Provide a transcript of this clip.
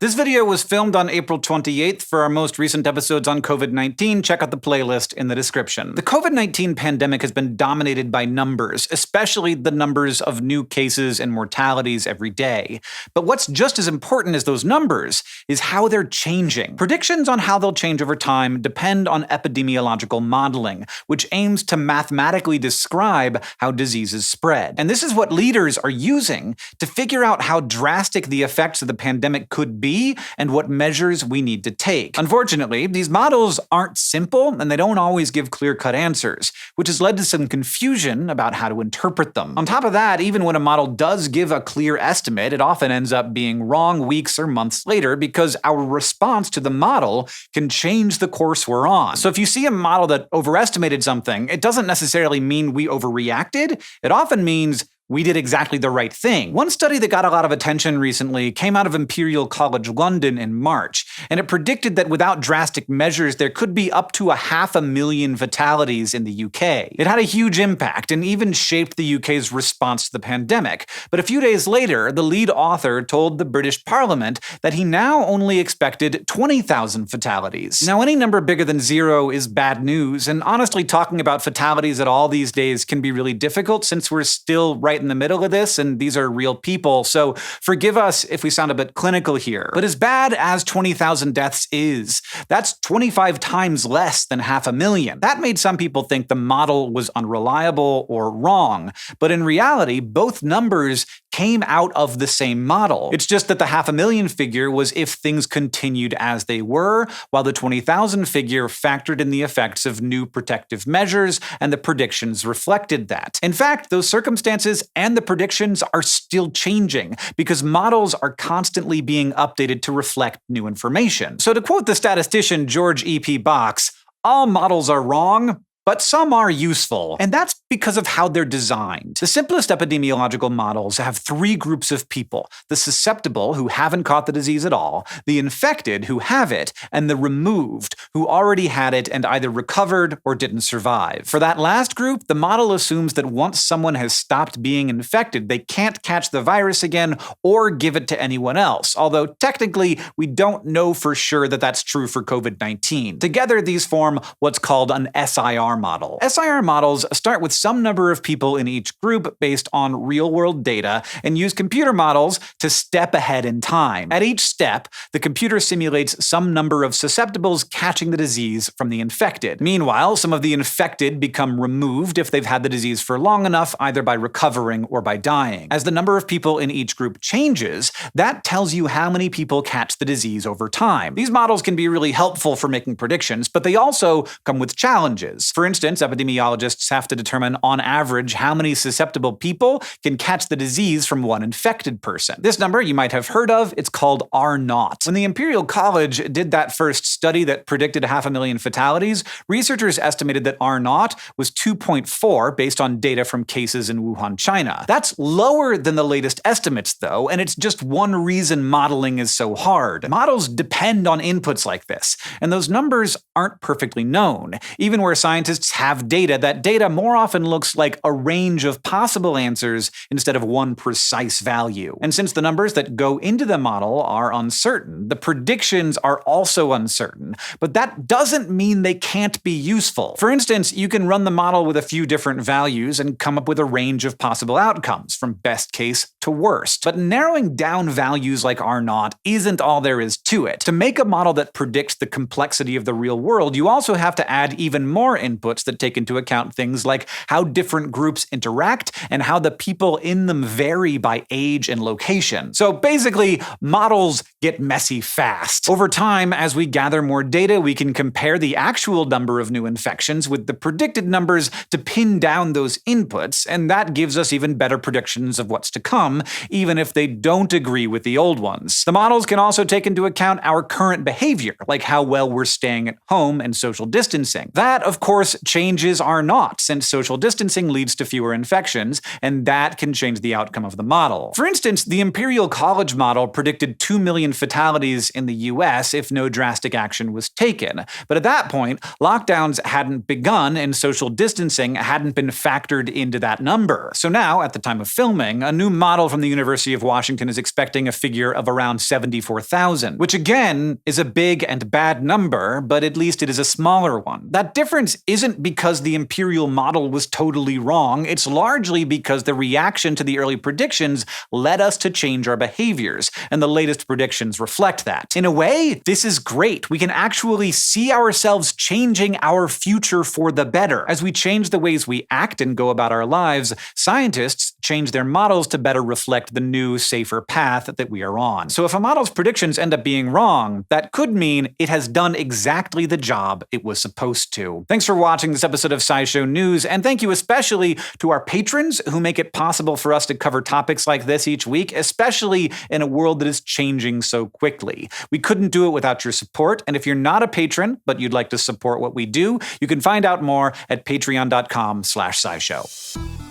This video was filmed on April 28th. For our most recent episodes on COVID-19, check out the playlist in the description. The COVID-19 pandemic has been dominated by numbers, especially the numbers of new cases and mortalities every day. But what's just as important as those numbers is how they're changing. Predictions on how they'll change over time depend on epidemiological modeling, which aims to mathematically describe how diseases spread. And this is what leaders are using to figure out how drastic the effects of the pandemic could be and what measures we need to take. Unfortunately, these models aren't simple and they don't always give clear-cut answers, which has led to some confusion about how to interpret them. On top of that, even when a model does give a clear estimate, it often ends up being wrong weeks or months later because our response to the model can change the course we're on. So if you see a model that overestimated something, it doesn't necessarily mean we overreacted. It often means we did exactly the right thing. One study that got a lot of attention recently came out of Imperial College London in March, and it predicted that without drastic measures, there could be up to 500,000 fatalities in the UK. It had a huge impact and even shaped the UK's response to the pandemic. But a few days later, the lead author told the British Parliament that he now only expected 20,000 fatalities. Now, any number bigger than zero is bad news, and honestly, talking about fatalities at all these days can be really difficult since we're still right in the middle of this, and these are real people, so forgive us if we sound a bit clinical here. But as bad as 20,000 deaths is, that's 25 times less than 500,000. That made some people think the model was unreliable or wrong, but in reality, both numbers came out of the same model. It's just that the 500,000 figure was if things continued as they were, while the 20,000 figure factored in the effects of new protective measures, and the predictions reflected that. In fact, those circumstances and the predictions are still changing, because models are constantly being updated to reflect new information. So to quote the statistician George E.P. Box, all models are wrong, but some are useful, and that's because of how they're designed. The simplest epidemiological models have three groups of people: the susceptible, who haven't caught the disease at all, the infected, who have it, and the removed, who already had it and either recovered or didn't survive. For that last group, the model assumes that once someone has stopped being infected, they can't catch the virus again or give it to anyone else, although technically we don't know for sure that that's true for COVID-19. Together, these form what's called an SIR model. SIR models start with some number of people in each group based on real-world data and use computer models to step ahead in time. At each step, the computer simulates some number of susceptibles catching the disease from the infected. Meanwhile, some of the infected become removed if they've had the disease for long enough, either by recovering or by dying. As the number of people in each group changes, that tells you how many people catch the disease over time. These models can be really helpful for making predictions, but they also come with challenges. For instance, epidemiologists have to determine on average how many susceptible people can catch the disease from one infected person. This number you might have heard of, it's called R0. When the Imperial College did that first study that predicted 500,000 fatalities, researchers estimated that R0 was 2.4 based on data from cases in Wuhan, China. That's lower than the latest estimates though, and it's just one reason modeling is so hard. Models depend on inputs like this, and those numbers aren't perfectly known. Even where scientists have data, that data more often looks like a range of possible answers instead of one precise value. And since the numbers that go into the model are uncertain, the predictions are also uncertain, but that doesn't mean they can't be useful. For instance, you can run the model with a few different values and come up with a range of possible outcomes, from best case to worst. But narrowing down values like R0 isn't all there is to it. To make a model that predicts the complexity of the real world, you also have to add even more inputs that take into account things like how different groups interact and how the people in them vary by age and location. So basically, models get messy fast. Over time, as we gather more data, we can compare the actual number of new infections with the predicted numbers to pin down those inputs, and that gives us even better predictions of what's to come, even if they don't agree with the old ones. The models can also take into account our current behavior, like how well we're staying at home and social distancing. That, of course, course, changes are not, since social distancing leads to fewer infections, and that can change the outcome of the model. For instance, the Imperial College model predicted 2 million fatalities in the US if no drastic action was taken. But at that point, lockdowns hadn't begun and social distancing hadn't been factored into that number. So now, at the time of filming, a new model from the University of Washington is expecting a figure of around 74,000, which again is a big and bad number, but at least it is a smaller one. That difference isn't because the Imperial model was totally wrong, it's largely because the reaction to the early predictions led us to change our behaviors, and the latest predictions reflect that. In a way, this is great. We can actually see ourselves changing our future for the better. As we change the ways we act and go about our lives, scientists change their models to better reflect the new, safer path that we are on. So if a model's predictions end up being wrong, that could mean it has done exactly the job it was supposed to. Thanks for watching this episode of SciShow News, and thank you especially to our patrons who make it possible for us to cover topics like this each week, especially in a world that is changing so quickly. We couldn't do it without your support, and if you're not a patron, but you'd like to support what we do, you can find out more at patreon.com/scishow.